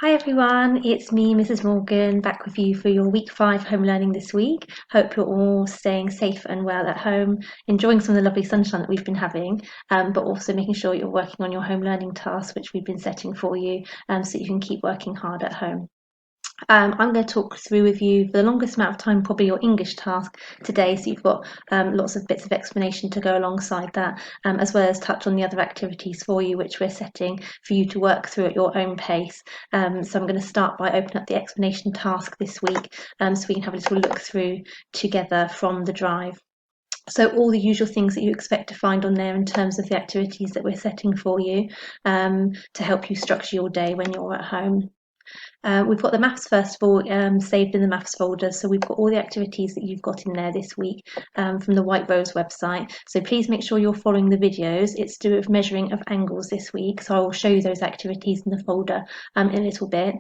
Hi everyone, it's me, Mrs. Morgan, back with you for your week 5 home learning this week. Hope you're all staying safe and well at home, enjoying some of the lovely sunshine that we've been having, but also making sure you're working on your home learning tasks, which we've been setting for you, so you can keep working hard at home. I'm going to talk through with you for the longest amount of time, probably your English task today. So you've got lots of bits of explanation to go alongside that, as well as touch on the other activities for you, which we're setting for you to work through at your own pace. So I'm going to start by opening up the explanation task this week, so we can have a little look through together from the drive. So all the usual things that you expect to find on there in terms of the activities that we're setting for you, to help you structure your day when you're at home. We've got the maths first of all saved in the maths folder, so we've got all the activities that you've got in there this week from the White Rose website. So please make sure you're following the videos. It's to do with measuring of angles this week, so I will show you those activities in the folder in a little bit.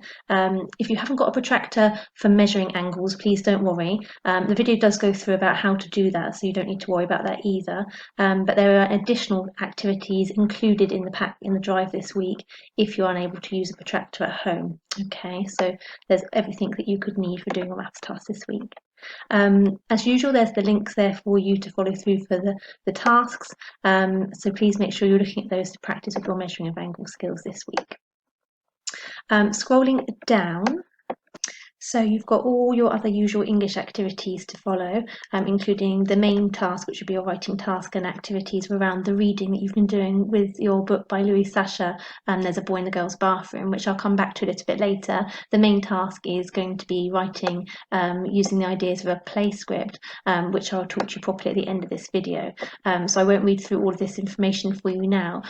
If you haven't got a protractor for measuring angles, please don't worry. The video does go through about how to do that, so you don't need to worry about that either. But there are additional activities included in the pack in the drive this week if you're unable to use a protractor at home. Okay, so there's everything that you could need for doing a maths task this week. As usual, there's the links there for you to follow through for the tasks. So please make sure you're looking at those to practice with your measuring of angle skills this week. Scrolling down, so you've got all your other usual English activities to follow, including the main task, which would be your writing task, and activities around the reading that you've been doing with your book by Louise Sachar. There's a Boy in the Girl's Bathroom, which I'll come back to a little bit later. The main task is going to be writing using the ideas of a play script, which I'll talk to you properly at the end of this video. So I won't read through all of this information for you now,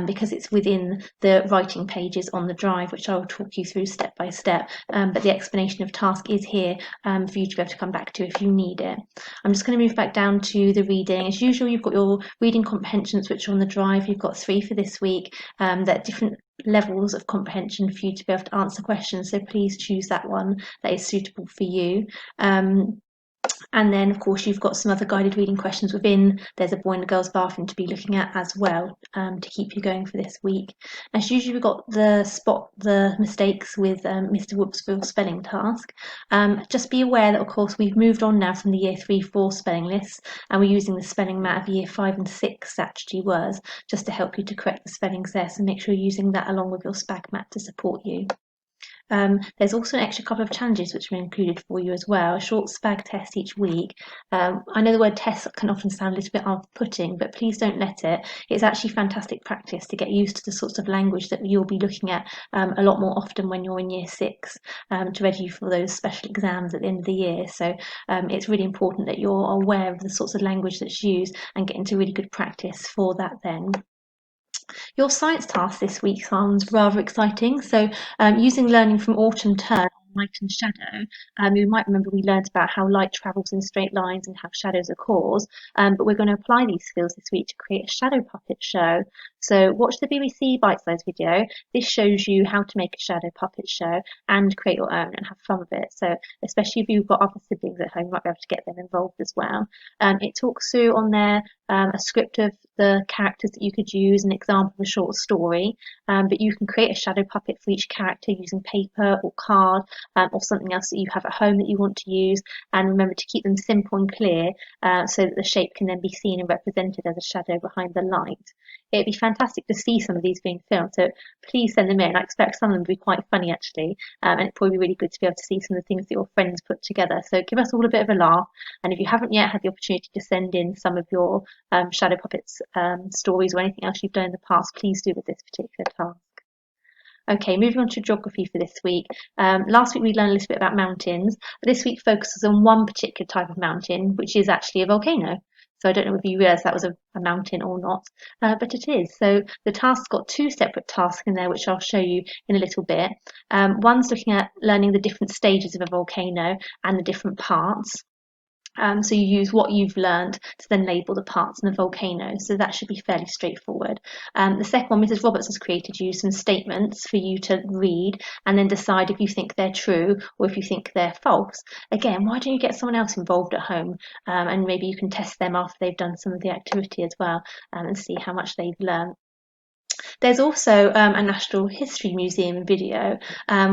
because it's within the writing pages on the drive, which I'll talk you through step by step. But the explanation of task is here for you to be able to come back to if you need it. I'm just going to move back down to the reading. As usual, you've got your reading comprehensions, which are on the drive. You've got 3 for this week. That are different levels of comprehension for you to be able to answer questions. So please choose that one that is suitable for you. And then, of course, you've got some other guided reading questions within. There's a Boy in the Girl's Bathroom to be looking at as well, to keep you going for this week. As usual, we've got the spot the mistakes with Mr. Whoopsville's spelling task. Just be aware that, of course, we've moved on now from the year 3-4 spelling lists, and we're using the spelling mat of year 5 and 6 statutory words just to help you to correct the spellings there. So make sure you're using that along with your spag mat to support you. There's also an extra couple of challenges which are included for you as well, a short spag test each week. I know the word test can often sound a little bit off-putting, but please don't let it. It's actually fantastic practice to get used to the sorts of language that you'll be looking at a lot more often when you're in year 6, to ready you for those special exams at the end of the year. So it's really important that you're aware of the sorts of language that's used and get into really good practice for that then. Your science task this week sounds rather exciting. So using learning from autumn turn, light and shadow, you might remember we learned about how light travels in straight lines and how shadows are caused, but we're going to apply these skills this week to create a shadow puppet show. So watch the BBC Bite Size video. This shows you how to make a shadow puppet show and create your own and have fun with it. So especially if you've got other siblings at home, you might be able to get them involved as well. It talks through on there a script of the characters that you could use, an example of a short story, but you can create a shadow puppet for each character using paper or card, or something else that you have at home that you want to use, and remember to keep them simple and clear, so that the shape can then be seen and represented as a shadow behind the light. It'd be fantastic to see some of these being filmed, so please send them in. I expect some of them to be quite funny actually, and it'd probably be really good to be able to see some of the things that your friends put together. So give us all a bit of a laugh, and if you haven't yet had the opportunity to send in some of your shadow puppets stories or anything else you've done in the past, please do with this particular task. Okay, moving on to geography for this week. Last week we learned a little bit about mountains, but this week focuses on one particular type of mountain, which is actually a volcano. So I don't know if you realised that was a mountain or not, but it is. So the task's got 2 separate tasks in there, which I'll show you in a little bit. One's looking at learning the different stages of a volcano and the different parts. So you use what you've learned to then label the parts in the volcano. So that should be fairly straightforward. The second one, Mrs. Roberts has created you some statements for you to read and then decide if you think they're true or if you think they're false. Again, why don't you get someone else involved at home, and maybe you can test them after they've done some of the activity as well, and see how much they've learned. There's also a National History Museum video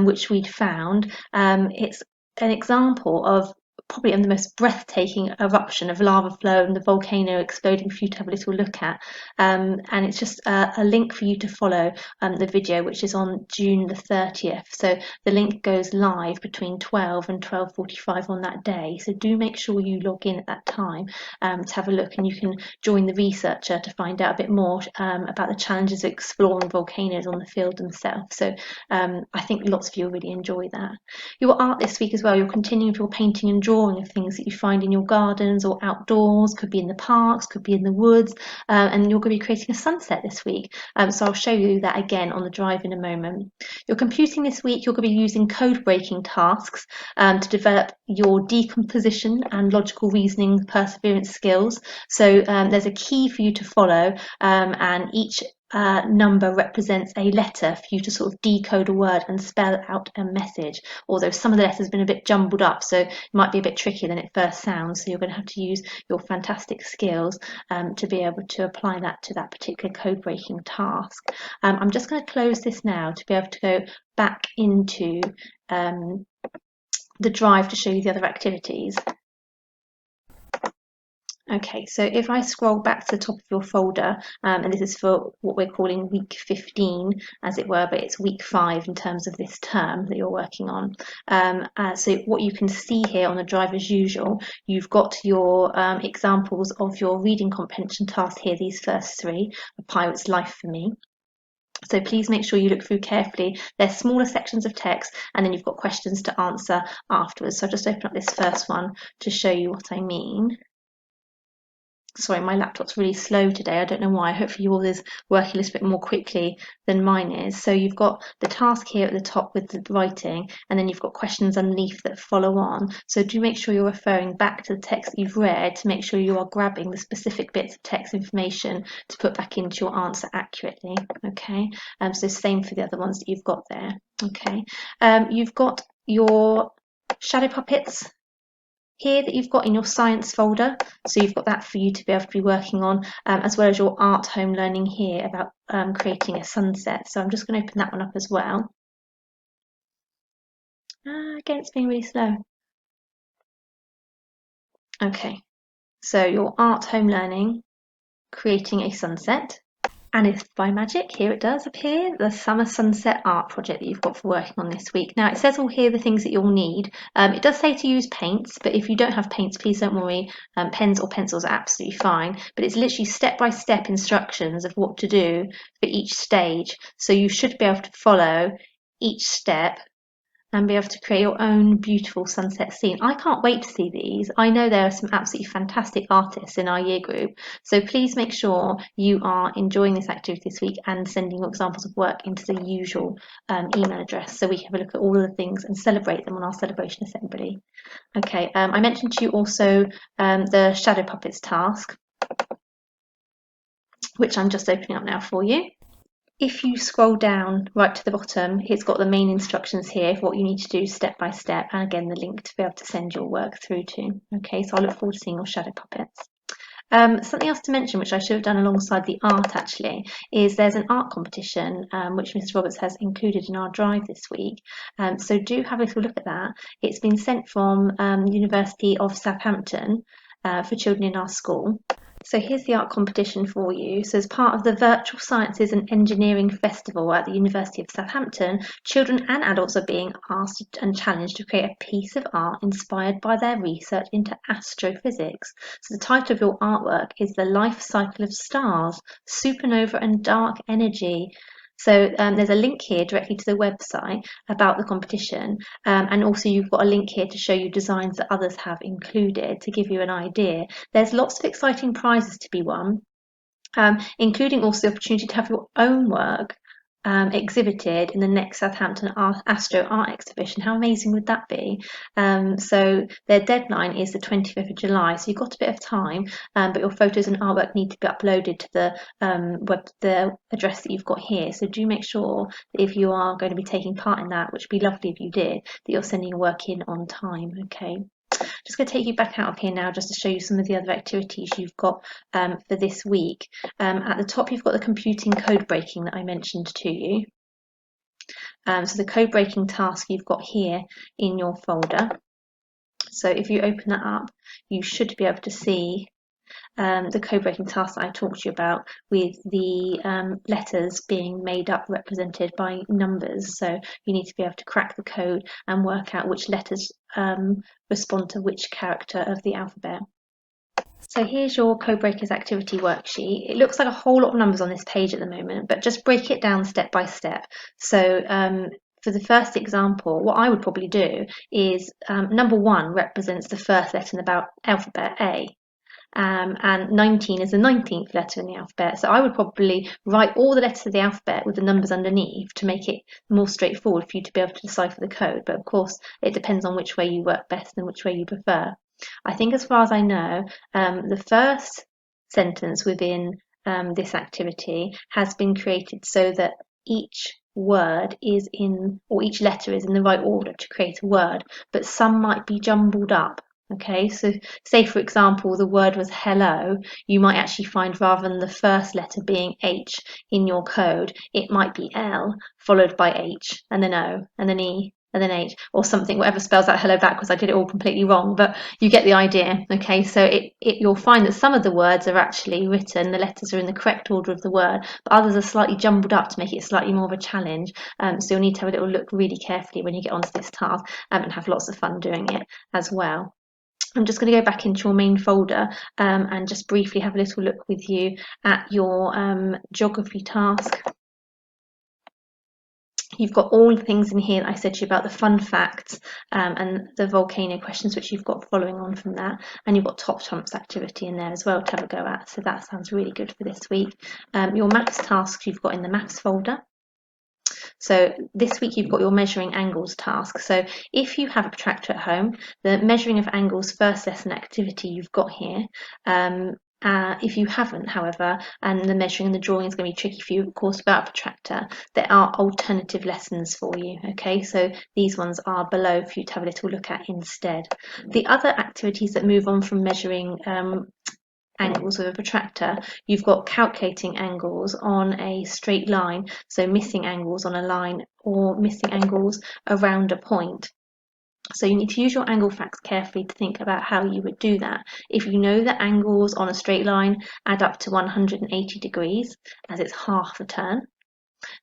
which we'd found. It's an example of probably the most breathtaking eruption of lava flow and the volcano exploding for you to have a little look at. And it's just a link for you to follow the video, which is on June the 30th. So the link goes live between 12 and 12:45 on that day. So do make sure you log in at that time to have a look, and you can join the researcher to find out a bit more about the challenges of exploring volcanoes on the field themselves. So I think lots of you will really enjoy that. Your art this week as well, you're continuing with your painting and drawing of things that you find in your gardens or outdoors, could be in the parks, could be in the woods, and you're going to be creating a sunset this week. So I'll show you that again on the drive in a moment. Your computing this week, you're going to be using code breaking tasks to develop your decomposition and logical reasoning perseverance skills. So there's a key for you to follow, and each number represents a letter for you to sort of decode a word and spell out a message, although some of the letters have been a bit jumbled up, so it might be a bit trickier than it first sounds. So you're going to have to use your fantastic skills to be able to apply that to that particular code breaking task. I'm just going to close this now to be able to go back into the drive to show you the other activities. Okay, so if I scroll back to the top of your folder, and this is for what we're calling week 15, as it were, but it's week 5 in terms of this term that you're working on. So what you can see here on the drive as usual, you've got your examples of your reading comprehension task here, these first 3, A Pirate's Life for Me. So please make sure you look through carefully. They're smaller sections of text, and then you've got questions to answer afterwards. So I'll just open up this first one to show you what I mean. Sorry, my laptop's really slow today. I don't know why. Hopefully yours is working a little bit more quickly than mine is. So you've got the task here at the top with the writing, and then you've got questions underneath that follow on. So do make sure you're referring back to the text that you've read to make sure you are grabbing the specific bits of text information to put back into your answer accurately. Okay, so same for the other ones that you've got there. Okay, you've got your shadow puppets here that you've got in your science folder, so you've got that for you to be able to be working on, as well as your art home learning here about creating a sunset. So I'm just going to open that one up as well. Again, it's being really slow. Okay, so your art home learning, creating a sunset. And if by magic, here it does appear, the Summer Sunset Art project that you've got for working on this week. Now, it says all here the things that you'll need. It does say to use paints, but if you don't have paints, please don't worry. Pens or pencils are absolutely fine. But it's literally step-by-step instructions of what to do for each stage. So you should be able to follow each step and be able to create your own beautiful sunset scene. I can't wait to see these. I know there are some absolutely fantastic artists in our year group, so please make sure you are enjoying this activity this week and sending your examples of work into the usual email address so we can have a look at all of the things and celebrate them on our celebration assembly. Okay, I mentioned to you also the shadow puppets task, which I'm just opening up now for you. If you scroll down right to the bottom, it's got the main instructions here for what you need to do step by step, and again the link to be able to send your work through to. Okay, so I look forward to seeing your shadow puppets. Something else to mention, which I should have done alongside the art actually, is there's an art competition which Mrs. Roberts has included in our drive this week. So do have a little look at that. It's been sent from the University of Southampton for children in our school. So here's the art competition for you. So as part of the Virtual Sciences and Engineering Festival at the University of Southampton, children and adults are being asked and challenged to create a piece of art inspired by their research into astrophysics. So the title of your artwork is The Life Cycle of Stars, Supernova and Dark Energy. So there's a link here directly to the website about the competition, and also you've got a link here to show you designs that others have included to give you an idea. There's lots of exciting prizes to be won, including also the opportunity to have your own work exhibited in the next Southampton Astro Art Exhibition. How amazing would that be? So their deadline is the 25th of July, so you've got a bit of time, but your photos and artwork need to be uploaded to the address that you've got here. So do make sure that if you are going to be taking part in that, which would be lovely if you did, that you're sending your work in on time. Okay. Just going to take you back out of here now just to show you some of the other activities you've got for this week. At the top you've got the computing code breaking that I mentioned to you. So the code breaking task you've got here in your folder. So if you open that up, you should be able to see the code breaking task that I talked to you about, with the letters being made up, represented by numbers. So you need to be able to crack the code and work out which letters respond to which character of the alphabet. So here's your Codebreakers activity worksheet. It looks like a whole lot of numbers on this page at the moment, but just break it down step by step. So for the first example, what I would probably do is number 1 represents the first letter in the alphabet, A. And 19 is the 19th letter in the alphabet. So I would probably write all the letters of the alphabet with the numbers underneath to make it more straightforward for you to be able to decipher the code. But of course, it depends on which way you work best and which way you prefer. I think as far as I know, the first sentence within this activity has been created so that each word is in, or each letter is in the right order to create a word, but some might be jumbled up. Okay, so say for example the word was hello, you might actually find rather than the first letter being H in your code, it might be L followed by H and then O and then E and then H, or something, whatever spells out hello backwards. I did it all completely wrong, but you get the idea. Okay, so you'll find that some of the words are actually written, the letters are in the correct order of the word, but others are slightly jumbled up to make it slightly more of a challenge. So you'll need to have a little look really carefully when you get onto this task and have lots of fun doing it as well. I'm just going to go back into your main folder and just briefly have a little look with you at your geography task. You've got all the things in here that I said to you about the fun facts and the volcano questions, which you've got following on from that. And you've got top trumps activity in there as well to have a go at. So that sounds really good for this week. Your maths tasks you've got in the maths folder. So this week you've got your measuring angles task. So if you have a protractor at home, the measuring of angles first lesson activity you've got here. If you haven't, however, and the measuring and the drawing is going to be tricky for you, of course, without a protractor, there are alternative lessons for you. Okay, so these ones are below for you to have a little look at instead. The other activities that move on from measuring angles with a protractor, you've got calculating angles on a straight line, so missing angles on a line or missing angles around a point. So you need to use your angle facts carefully to think about how you would do that. If you know that angles on a straight line add up to 180 degrees, as it's half a turn,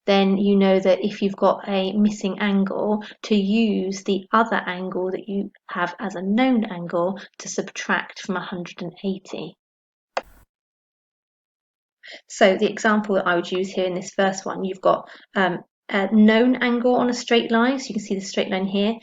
then you know that if you've got a missing angle, to use the other angle that you have as a known angle to subtract from 180. So the example that I would use here in this first one, you've got a known angle on a straight line. So you can see the straight line here.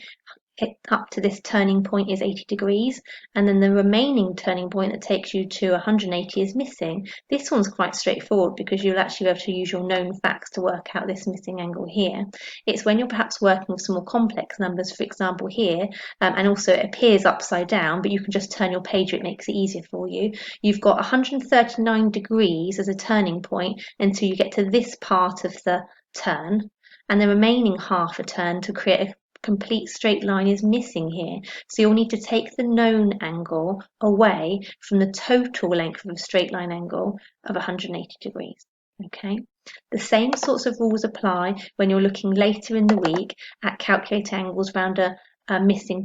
Up to this turning point is 80 degrees, and then the remaining turning point that takes you to 180 is missing. This one's quite straightforward because you'll actually be able to use your known facts to work out this missing angle here. It's when you're perhaps working with some more complex numbers, for example here, and also it appears upside down, but you can just turn your page, it makes it easier for you. You've got 139 degrees as a turning point until you get to this part of the turn, and the remaining half a turn to create a complete straight line is missing here. So you'll need to take the known angle away from the total length of a straight line angle of 180 degrees. Okay, the same sorts of rules apply when you're looking later in the week at calculating angles around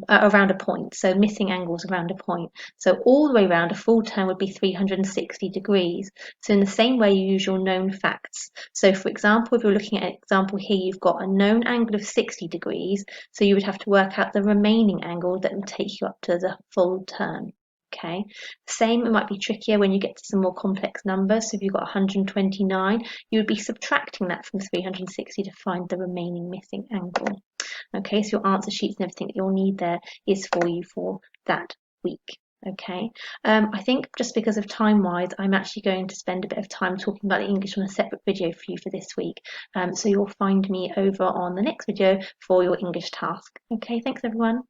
around a point, so missing angles around a point. So all the way around a full turn would be 360 degrees. So in the same way you use your known facts. So for example, if you're looking at an example here, you've got a known angle of 60 degrees, so you would have to work out the remaining angle that will take you up to the full turn. Okay, same, it might be trickier when you get to some more complex numbers. So if you've got 129, you would be subtracting that from 360 to find the remaining missing angle. Okay, so your answer sheets and everything that you'll need there is for you for that week. Okay, I think just because of time wise, I'm actually going to spend a bit of time talking about the English on a separate video for you for this week. So you'll find me over on the next video for your English task. Okay, thanks everyone.